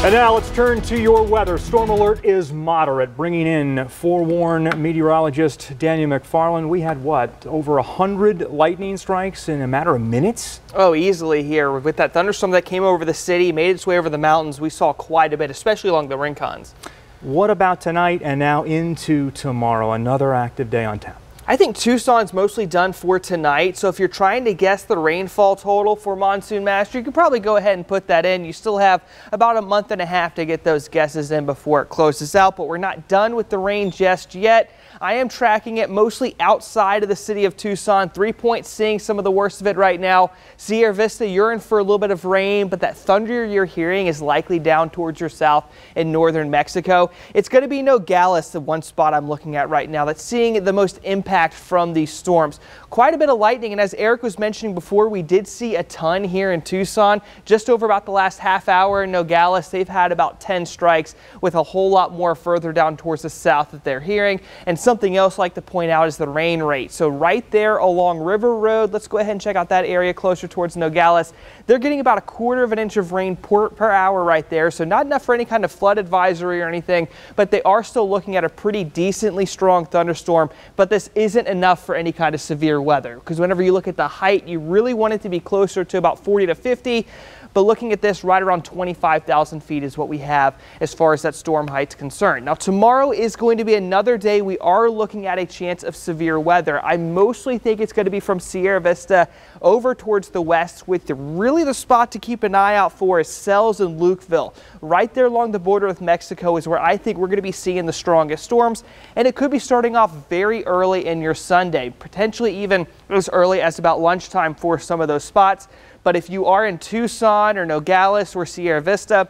And now let's turn to your weather. Storm alert is moderate, bringing in forewarned meteorologist Daniel McFarland. We had what, over 100 lightning strikes in a matter of minutes? Oh, easily here. With that thunderstorm that came over the city, made its way over the mountains, we saw quite a bit, especially along the rincons. What about tonight and now into tomorrow? Another active day on tap. I think Tucson's mostly done for tonight, so if you're trying to guess the rainfall total for Monsoon Master, you can probably go ahead and put that in. You still have about a month and a half to get those guesses in before it closes out, but we're not done with the rain just yet. I am tracking it mostly outside of the city of Tucson. 3 Point seeing some of the worst of it right now. Sierra Vista, you're in for a little bit of rain, but that thunder you're hearing is likely down towards your south in northern Mexico. It's going to be Nogales, the one spot I'm looking at right now that's seeing the most impact from these storms. Quite a bit of lightning, and as Eric was mentioning before, we did see a ton here in Tucson. Just over about the last half hour in Nogales, they've had about 10 strikes with a whole lot more further down towards the south that they're hearing. And something else I'd like to point out is the rain rate. So right there along River Road, let's go ahead and check out that area closer towards Nogales. They're getting about 1/4 inch of rain per hour right there. So not enough for any kind of flood advisory or anything, but they are still looking at a pretty decently strong thunderstorm. But this isn't enough for any kind of severe weather, because whenever you look at the height, you really want it to be closer to about 40 to 50. But looking at this, right around 25,000 feet is what we have as far as that storm height's concerned. Now, tomorrow is going to be another day we are looking at a chance of severe weather. I mostly think it's going to be from Sierra Vista over towards the west, with really the spot to keep an eye out for is Sells and Lukeville. Right there along the border with Mexico is where I think we're going to be seeing the strongest storms, and it could be starting off very early in your Sunday, potentially even as early as about lunchtime for some of those spots. But if you are in Tucson or Nogales or Sierra Vista,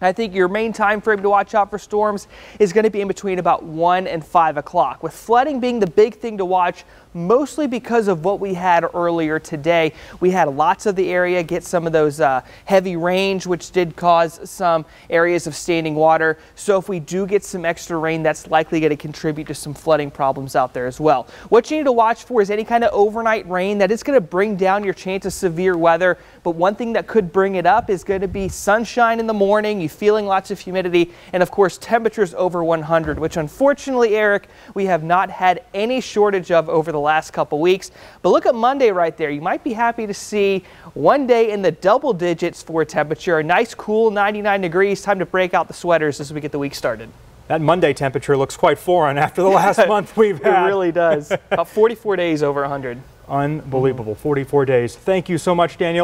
I think your main time frame to watch out for storms is going to be in between about 1 and 5 o'clock, with flooding being the big thing to watch, mostly because of what we had earlier today. We had lots of the area get some of those heavy rains, which did cause some areas of standing water. So if we do get some extra rain, that's likely going to contribute to some flooding problems out there as well. What you need to watch for is any kind of overnight rain that is going to bring down your chance of severe weather. But one thing that could bring it up is going to be sunshine in the morning, you feeling lots of humidity, and of course temperatures over 100, which unfortunately, Eric, we have not had any shortage of over the last couple weeks. But look at Monday right there. You might be happy to see one day in the double digits for temperature. A nice cool 99 degrees. Time to break out the sweaters as we get the week started. That Monday temperature looks quite foreign after the last month we've had. It really does. About 44 days over 100. Unbelievable. 44 days. Thank you so much, Daniel.